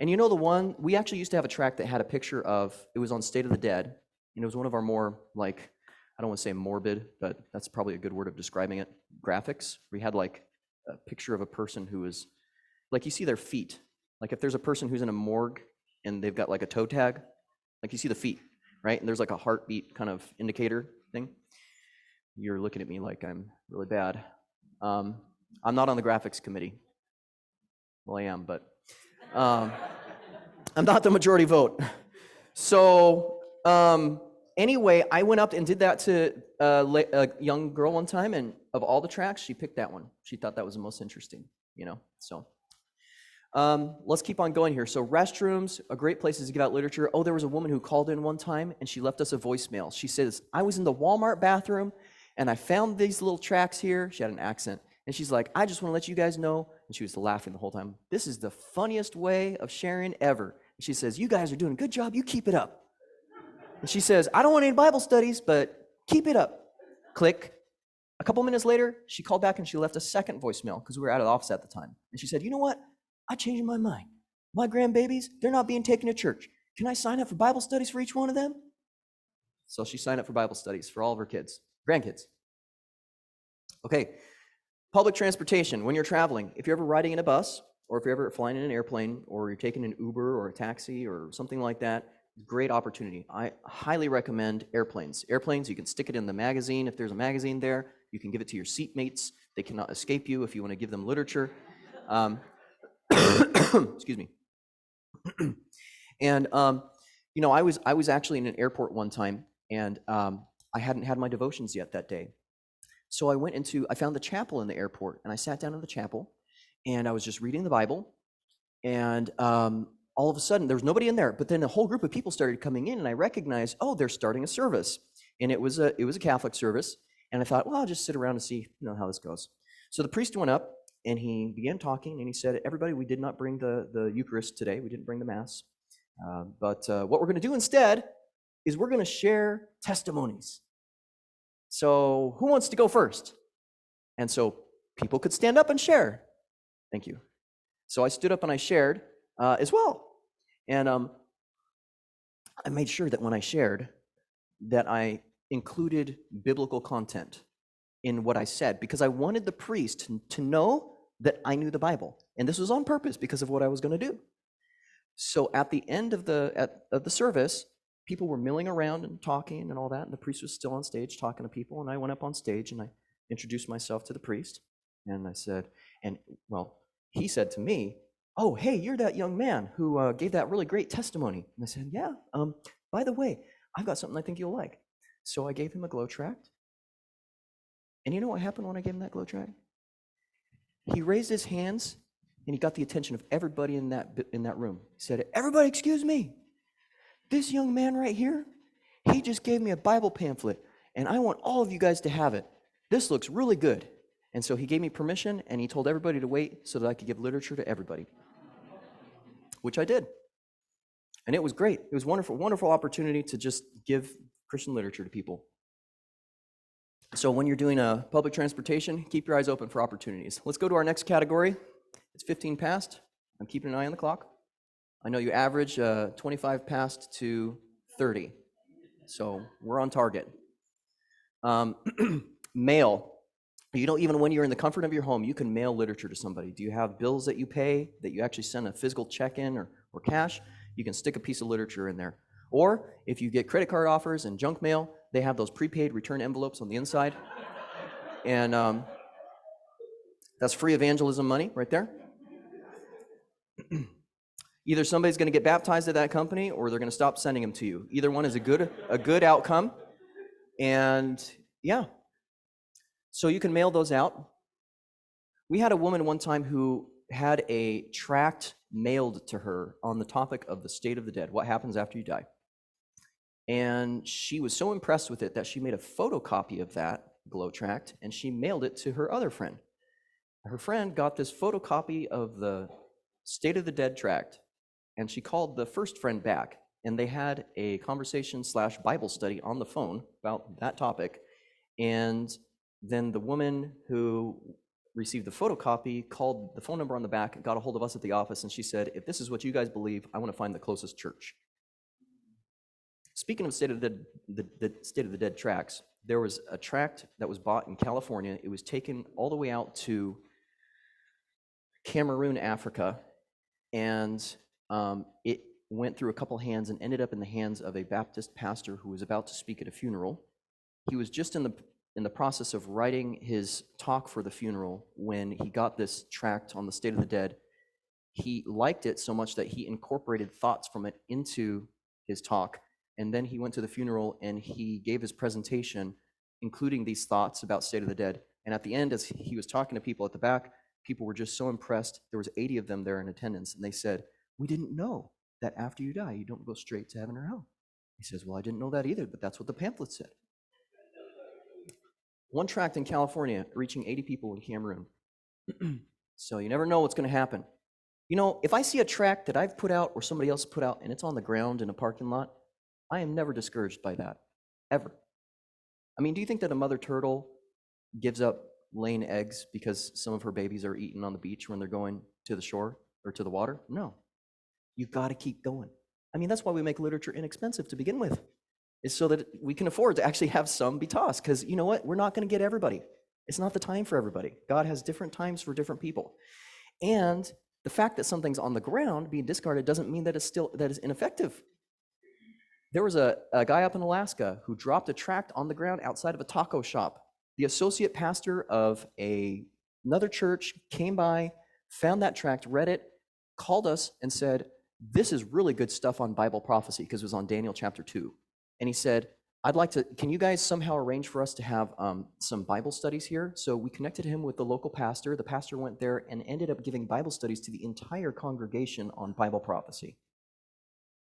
[SPEAKER 1] And the one, we actually used to have a tract that had a picture of, it was on State of the Dead. And it was one of our more, I don't want to say morbid, but that's probably a good word of describing it, graphics. We had a picture of a person who was, you see their feet. If there's a person who's in a morgue and they've got a toe tag, you see the feet, right? And there's a heartbeat kind of indicator thing. You're looking at me like I'm really bad. I'm not on the graphics committee. Well, I am, but I'm not the majority vote. So anyway, I went up and did that to a young girl one time, and of all the tracks, she picked that one. She thought that was the most interesting, so. Let's keep on going here. So restrooms, a great place to give out literature. Oh, there was a woman who called in one time, and she left us a voicemail. She says, I was in the Walmart bathroom, and I found these little tracts here. She had an accent. And she's like, I just want to let you guys know, and she was laughing the whole time, this is the funniest way of sharing ever. And she says, you guys are doing a good job. You keep it up. And she says, I don't want any Bible studies, but keep it up. Click. A couple minutes later, she called back, and she left a second voicemail because we were out of the office at the time. And she said, you know what? I changed my mind. My grandbabies, they're not being taken to church. Can I sign up for Bible studies for each one of them? So she signed up for Bible studies for all of her grandkids. Okay, public transportation. When you're traveling, if you're ever riding in a bus, or if you're ever flying in an airplane, or you're taking an Uber or a taxi or something like that, great opportunity. I highly recommend airplanes. Airplanes, you can stick it in the magazine. If there's a magazine there, you can give it to your seatmates. They cannot escape you if you want to give them literature. Excuse me. And I was actually in an airport one time, and I hadn't had my devotions yet that day. So I found the chapel in the airport, and I sat down in the chapel, and I was just reading the Bible, and all of a sudden there was nobody in there, but then a whole group of people started coming in, and I recognized, oh, they're starting a service, and it was a Catholic service, and I thought, well, I'll just sit around and see how this goes. So the priest went up, and he began talking, and he said, everybody, we did not bring the Eucharist today. We didn't bring the Mass. But what we're going to do instead is we're going to share testimonies. So who wants to go first? And so people could stand up and share. Thank you. So I stood up and I shared as well. And I made sure that when I shared that I included biblical content in what I said, because I wanted the priest to know that I knew the Bible. And this was on purpose because of what I was going to do. So at the end of the service, people were milling around and talking and all that, and the priest was still on stage talking to people, and I went up on stage and I introduced myself to the priest, and I said, he said to me, oh, hey, you're that young man who gave that really great testimony. And I said, yeah, by the way, I've got something I think you'll like. So I gave him a glow tract. And you know what happened when I gave him that glow tract? He raised his hands, and he got the attention of everybody in that room. He said, everybody, excuse me. This young man right here, he just gave me a Bible pamphlet, and I want all of you guys to have it. This looks really good. And so he gave me permission, and he told everybody to wait so that I could give literature to everybody, which I did. And it was great. It was wonderful, wonderful opportunity to just give Christian literature to people. So when you're doing a public transportation, keep your eyes open for opportunities. Let's go to our next category. It's 15 past. I'm keeping an eye on the clock. I know you average 25 past to 30. So we're on target. Mail. You know, even when you're in the comfort of your home, you can mail literature to somebody. Do you have bills that you pay that you actually send a physical check in or cash? You can stick a piece of literature in there. Or if you get credit card offers and junk mail, they have those prepaid return envelopes on the inside. And that's free evangelism money right there. Either somebody's going to get baptized at that company or they're going to stop sending them to you. Either one is a good outcome. And yeah, so you can mail those out. We had a woman one time who had a tract mailed to her on the topic of the state of the dead, what happens after you die. And she was so impressed with it that she made a photocopy of that glow tract and she mailed it to her other friend. Her friend got this photocopy of the state of the dead tract, and she called the first friend back, and they had a conversation / Bible study on the phone about that topic. And then the woman who received the photocopy called the phone number on the back, got a hold of us at the office, and she said, if this is what you guys believe, I want to find the closest church. Speaking of state of the state of the dead tracts, there was a tract that was bought in California. It was taken all the way out to Cameroon, Africa, and it went through a couple hands and ended up in the hands of a Baptist pastor who was about to speak at a funeral. He was just in the process of writing his talk for the funeral when he got this tract on the state of the dead. He liked it so much that he incorporated thoughts from it into his talk, and then he went to the funeral and he gave his presentation, including these thoughts about state of the dead. And at the end, as he was talking to people at the back, people were just so impressed. There was 80 of them there in attendance, and they said, we didn't know that after you die, you don't go straight to heaven or hell. He says, well, I didn't know that either, but that's what the pamphlet said. One tract in California reaching 80 people in Cameroon. So you never know what's going to happen. You know, if I see a tract that I've put out or somebody else put out and it's on the ground in a parking lot, I am never discouraged by that, ever. I mean, do you think that a mother turtle gives up laying eggs because some of her babies are eaten on the beach when they're going to the shore or to the water? No. You've got to keep going. I mean, that's why we make literature inexpensive to begin with, is so that we can afford to actually have some be tossed, because you know what? We're not going to get everybody. It's not the time for everybody. God has different times for different people. And the fact that something's on the ground being discarded doesn't mean that it's ineffective. There was a guy up in Alaska who dropped a tract on the ground outside of a taco shop. The associate pastor of another church came by, found that tract, read it, called us and said, this is really good stuff on Bible prophecy, because it was on Daniel chapter 2. And he said, can you guys somehow arrange for us to have some Bible studies here? So we connected him with the local pastor. The pastor went there and ended up giving Bible studies to the entire congregation on Bible prophecy,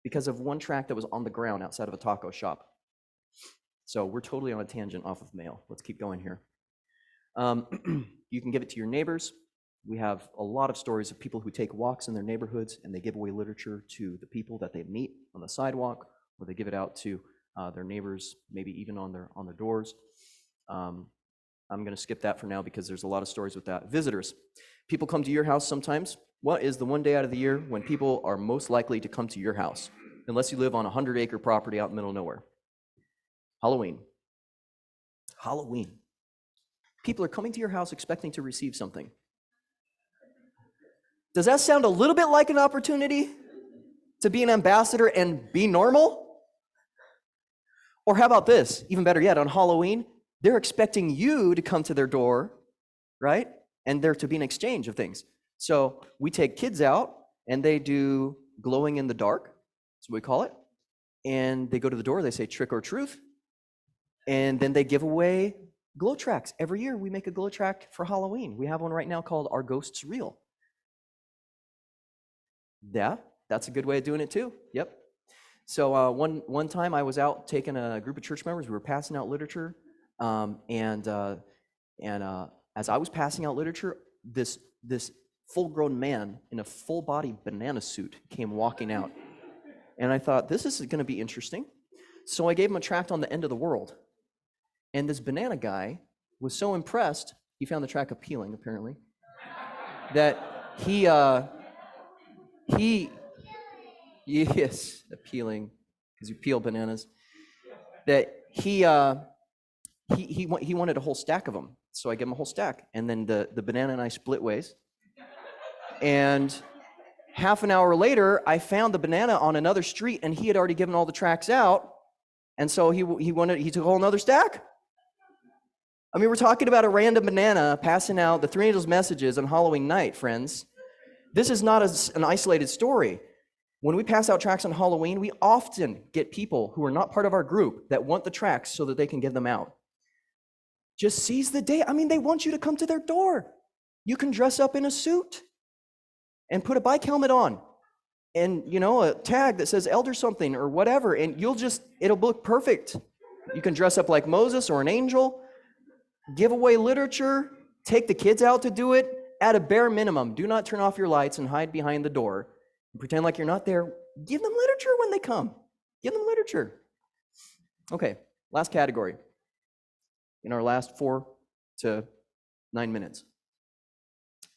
[SPEAKER 1] because of one tract that was on the ground outside of a taco shop. So we're totally on a tangent off of mail. Let's keep going here. You can give it to your neighbors. We have a lot of stories of people who take walks in their neighborhoods and they give away literature to the people that they meet on the sidewalk, or they give it out to their neighbors, maybe even on their doors. I'm going to skip that for now because there's a lot of stories with that. Visitors. People come to your house sometimes. What is the one day out of the year when people are most likely to come to your house? Unless you live on a 100-acre property out in the middle of nowhere. Halloween. Halloween. People are coming to your house expecting to receive something. Does that sound a little bit like an opportunity to be an ambassador and be normal? Or how about this? Even better yet, on Halloween, they're expecting you to come to their door, right? And there to be an exchange of things. So we take kids out and they do glowing in the dark, that's what we call it. And they go to the door, they say trick or truth. And then they give away glow tracts. Every year we make a glow tract for Halloween. We have one right now called Are Ghosts Real? Yeah, that's a good way of doing it too. Yep. So one time I was out taking a group of church members. We were passing out literature, and And as I was passing out literature, this full-grown man in a full-body banana suit came walking out. And I thought, this is going to be interesting. So I gave him a tract on the end of the world. And this banana guy was so impressed, he found the tract appealing, apparently, that yes, appealing, because you peel bananas, that he wanted a whole stack of them. So I gave him a whole stack. And then the banana and I split ways. And half an hour later, I found the banana on another street, and he had already given all the tracts out. And so he took a whole another stack. I mean, we're talking about a random banana passing out the three angels' messages on Halloween night, friends. This is not an isolated story. When we pass out tracts on Halloween, we often get people who are not part of our group that want the tracts so that they can give them out. Just seize the day. I mean, they want you to come to their door. You can dress up in a suit and put a bike helmet on and, a tag that says elder something or whatever, and it'll look perfect. You can dress up like Moses or an angel, give away literature, take the kids out to do it. At a bare minimum, do not turn off your lights and hide behind the door and pretend like you're not there. Give them literature when they come. Give them literature. Okay, last category in our last 4 to 9 minutes.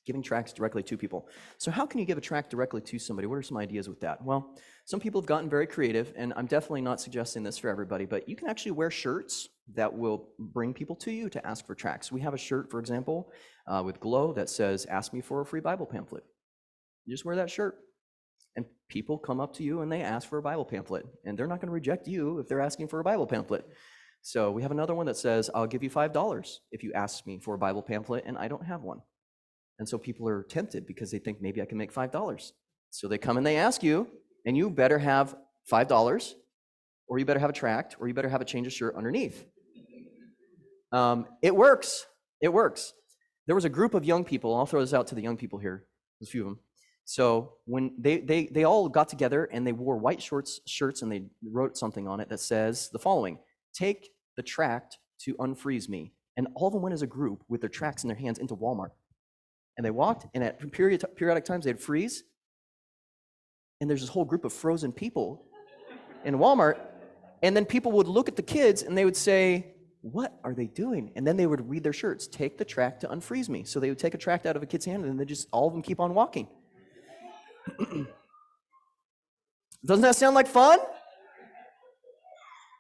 [SPEAKER 1] Giving tracts directly to people. So how can you give a tract directly to somebody? What are some ideas with that? Well, some people have gotten very creative, and I'm definitely not suggesting this for everybody, but you can actually wear shirts that will bring people to you to ask for tracts. We have a shirt, for example, with glow that says, "Ask me for a free Bible pamphlet." You just wear that shirt, and people come up to you and they ask for a Bible pamphlet, and they're not going to reject you if they're asking for a Bible pamphlet. So we have another one that says, "I'll give you $5 if you ask me for a Bible pamphlet, and I don't have one." And so people are tempted because they think maybe I can make $5. So they come and they ask you, and you better have $5, or you better have a tract, or you better have a change of shirt underneath. It works. It works. There was a group of young people. I'll throw this out to the young people here. There's a few of them. So when they all got together and they wore white shirts and they wrote something on it that says the following: "Take the tract to unfreeze me." And all of them went as a group with their tracts in their hands into Walmart. And they walked, and at periodic times they'd freeze. And there's this whole group of frozen people in Walmart. And then people would look at the kids and they would say, "What are they doing?" And then they would read their shirts, "Take the tract to unfreeze me." So they would take a tract out of a kid's hand, and then all of them keep on walking. Doesn't that sound like fun?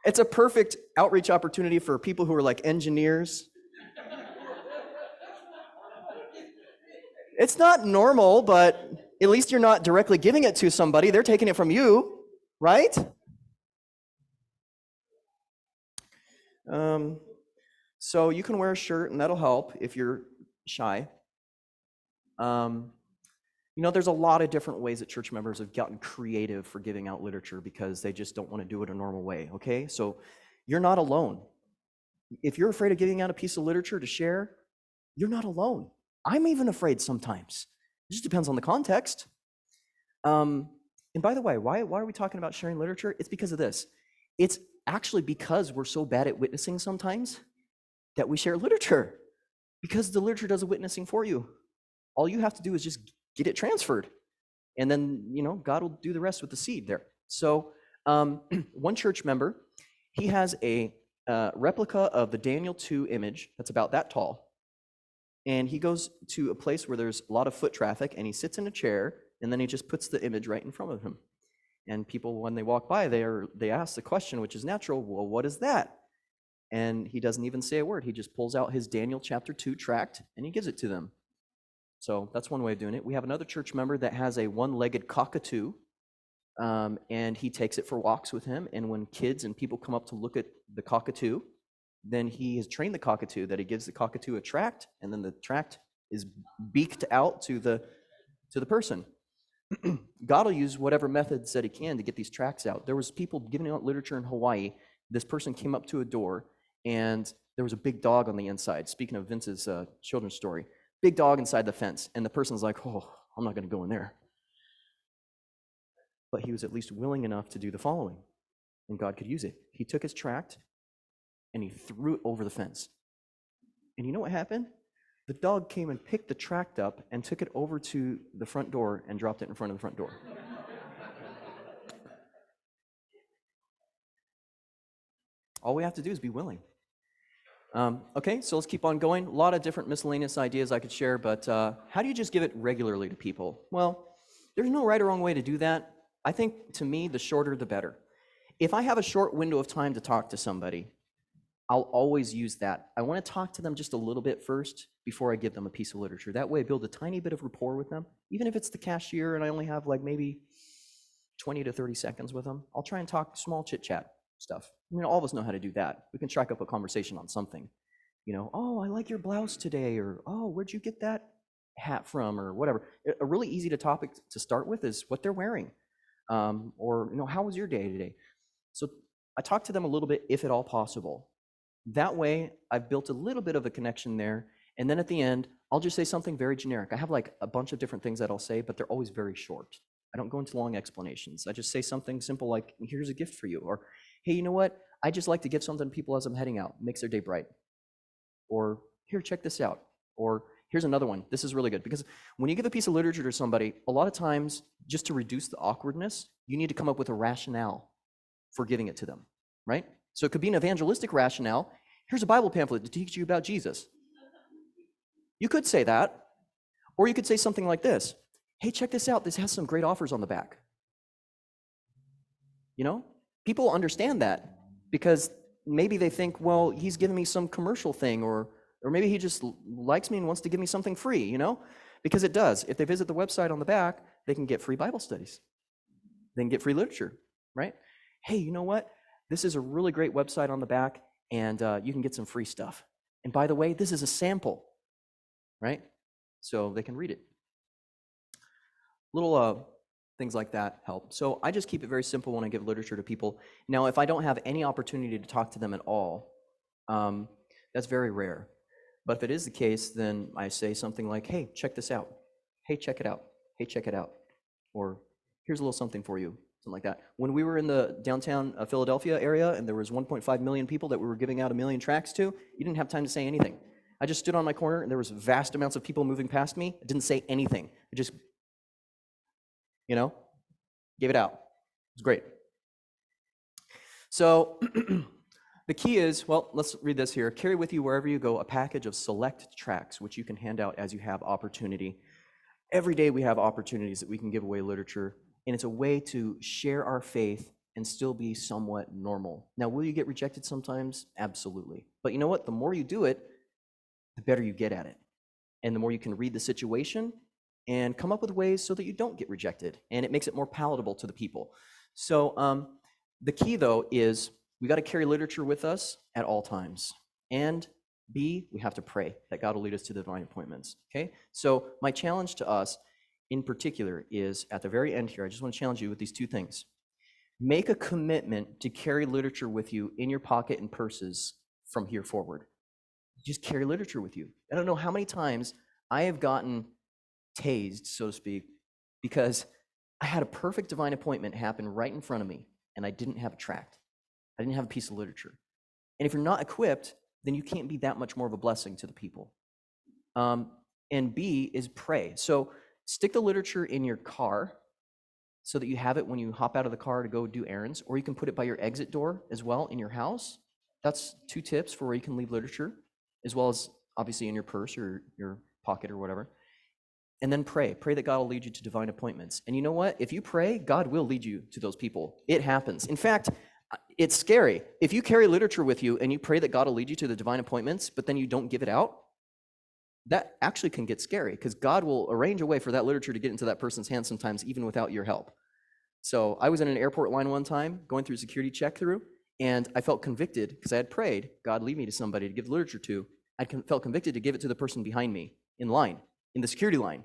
[SPEAKER 1] It's a perfect outreach opportunity for people who are like engineers. It's not normal, but at least you're not directly giving it to somebody. They're taking it from you, right? So you can wear a shirt, and that'll help if you're shy. There's a lot of different ways that church members have gotten creative for giving out literature because they just don't want to do it a normal way, okay? So you're not alone. If you're afraid of giving out a piece of literature to share, you're not alone. I'm even afraid sometimes. It just depends on the context. And by the way, why are we talking about sharing literature? It's because of this. It's actually because we're so bad at witnessing sometimes that we share literature, because the literature does the witnessing for you. All you have to do is just get it transferred, and then God will do the rest with the seed there. So one church member, he has a replica of the Daniel 2 image that's about that tall, and he goes to a place where there's a lot of foot traffic, and he sits in a chair, and then he just puts the image right in front of him. And people, when they walk by, they ask the question, which is natural, "Well, what is that?" And he doesn't even say a word. He just pulls out his Daniel chapter 2 tract, and he gives it to them. So that's one way of doing it. We have another church member that has a one-legged cockatoo, and he takes it for walks with him. And when kids and people come up to look at the cockatoo, then he has trained the cockatoo that he gives the cockatoo a tract, and then the tract is beaked out to the person. God will use whatever methods that he can to get these tracts out. There was people giving out literature in Hawaii. This person came up to a door, and there was a big dog on the inside. Speaking of Vince's children's story, big dog inside the fence, and the person's like, "Oh, I'm not going to go in there." But he was at least willing enough to do the following, and God could use it. He took his tract, and he threw it over the fence. And you know what happened? The dog came and picked the tract up and took it over to the front door and dropped it in front of the front door. All we have to do is be willing. Okay, so let's keep on going. A lot of different miscellaneous ideas I could share, but how do you just give it regularly to people? Well, there's no right or wrong way to do that. I think, to me, the shorter the better. If I have a short window of time to talk to somebody, I'll always use that. I want to talk to them just a little bit first before I give them a piece of literature. That way I build a tiny bit of rapport with them. Even if it's the cashier and I only have like maybe 20 to 30 seconds with them, I'll try and talk small chit-chat stuff. I mean, all of us know how to do that. We can strike up a conversation on something. You know, oh, I like your blouse today, or oh, where'd you get that hat from, or whatever. A really easy topic to start with is what they're wearing, or you know, how was your day today? So I talk to them a little bit, if at all possible. That way, I've built a little bit of a connection there, and then at the end, I'll just say something very generic. I have like a bunch of different things that I'll say, but they're always very short. I don't go into long explanations. I just say something simple like, here's a gift for you, or hey, you know what? I just like to give something to people as I'm heading out. Makes their day bright. Or here, check this out. Or here's another one. This is really good, because when you give a piece of literature to somebody, a lot of times, just to reduce the awkwardness, you need to come up with a rationale for giving it to them, right? So it could be an evangelistic rationale. Here's a Bible pamphlet to teach you about Jesus. You could say that. Or you could say something like this. Hey, check this out. This has some great offers on the back. You know, people understand that because maybe they think, well, he's giving me some commercial thing, or maybe he just likes me and wants to give me something free, you know? Because it does. If they visit the website on the back, they can get free Bible studies. They can get free literature, right? Hey, you know what? This is a really great website on the back, and you can get some free stuff. And by the way, this is a sample, right? So they can read it. Little things like that help. So I just keep it very simple when I give literature to people. Now, if I don't have any opportunity to talk to them at all, that's very rare. But if it is the case, then I say something like, hey, check this out. Hey, check it out. Hey, check it out. Or here's a little something for you. Something like that. When we were in the downtown Philadelphia area and there was 1.5 million people that we were giving out 1 million tracts to, you didn't have time to say anything. I just stood on my corner and there was vast amounts of people moving past me. I didn't say anything. I just, you know, gave it out. It was great. So the key is, well, let's read this here. Carry with you wherever you go a package of select tracts, which you can hand out as you have opportunity. Every day we have opportunities that we can give away literature, and it's a way to share our faith and still be somewhat normal. Now, will you get rejected sometimes? Absolutely. But you know what? The more you do it, the better you get at it. And the more you can read the situation and come up with ways so that you don't get rejected, and it makes it more palatable to the people. So the key, though, is we got to carry literature with us at all times. And B, we have to pray that God will lead us to divine appointments, okay? So my challenge to us in particular is, at the very end here, I just want to challenge you with these two things. Make a commitment to carry literature with you in your pocket and purses from here forward. Just carry literature with you. I don't know how many times I have gotten tased, so to speak, because I had a perfect divine appointment happen right in front of me, and I didn't have a tract. I didn't have a piece of literature. And if you're not equipped, then you can't be that much more of a blessing to the people. And B is pray. So stick the literature in your car so that you have it when you hop out of the car to go do errands, or you can put it by your exit door as well in your house. That's 2 tips for where you can leave literature, as well as obviously in your purse or your pocket or whatever. And then pray. Pray that God will lead you to divine appointments. And you know what? If you pray, God will lead you to those people. It happens. In fact, it's scary. If you carry literature with you and you pray that God will lead you to the divine appointments, but then you don't give it out, that actually can get scary, because God will arrange a way for that literature to get into that person's hands sometimes, even without your help. So I was in an airport line one time going through security check through, and I felt convicted because I had prayed, God, lead me to somebody to give literature to. I felt convicted to give it to the person behind me in line, in the security line.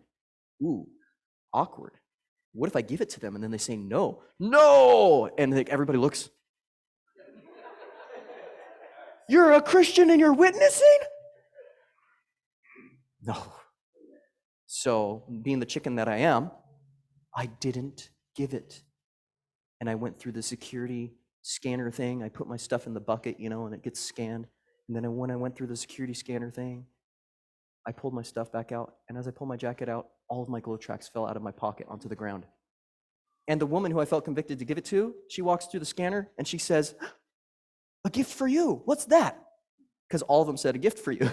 [SPEAKER 1] Ooh, awkward. What if I give it to them and then they say no? No! And everybody looks. You're a Christian and you're witnessing? No. So, being the chicken that I am, I didn't give it. And I went through the security scanner thing. I put my stuff in the bucket, and it gets scanned. And then when I went through the security scanner thing, I pulled my stuff back out. And as I pulled my jacket out, all of my glow tracks fell out of my pocket onto the ground. And the woman who I felt convicted to give it to, she walks through the scanner and she says, "A gift for you. What's that?" Because all of them said, "A gift for you."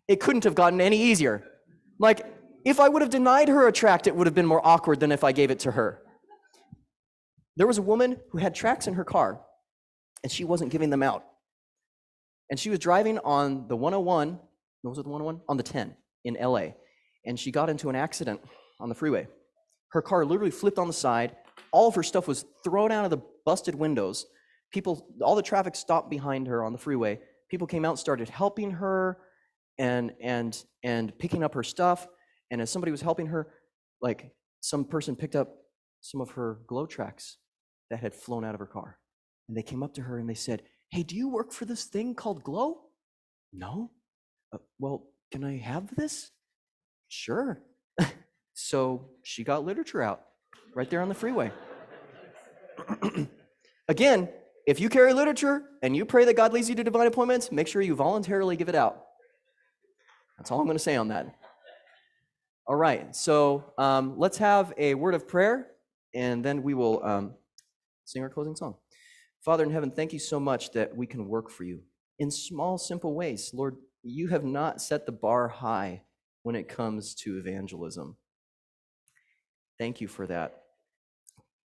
[SPEAKER 1] It couldn't have gotten any easier. Like, if I would have denied her a tract, it would have been more awkward than if I gave it to her. There was a woman who had tracts in her car, and she wasn't giving them out. And she was driving on the 101, what was it, the 101? On the 10 in LA. And she got into an accident on the freeway. Her car literally flipped on the side. All of her stuff was thrown out of the busted windows. All the traffic stopped behind her on the freeway. People came out and started helping her and picking up her stuff. And as somebody was helping her, like, some person picked up some of her glow tracks that had flown out of her car. And they came up to her and they said, "Hey, do you work for this thing called Glow?" "No." "Well, can I have this?" "Sure." So she got literature out right there on the freeway. Again, if you carry literature and you pray that God leads you to divine appointments, make sure you voluntarily give it out. That's all I'm going to say on that. All right, so let's have a word of prayer, and then we will sing our closing song. Father in heaven, thank you so much that we can work for you in small, simple ways. Lord, you have not set the bar high when it comes to evangelism. Thank you for that.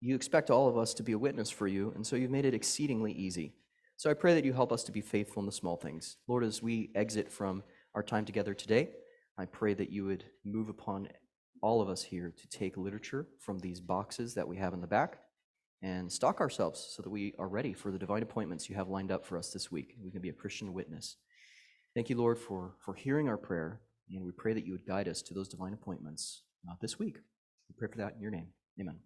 [SPEAKER 1] You expect all of us to be a witness for you, and so you've made it exceedingly easy. So I pray that you help us to be faithful in the small things. Lord, as we exit from our time together today, I pray that you would move upon all of us here to take literature from these boxes that we have in the back and stock ourselves so that we are ready for the divine appointments you have lined up for us this week. We can be a Christian witness. Thank you, Lord, for hearing our prayer, and we pray that you would guide us to those divine appointments this week. We pray for that in your name. Amen.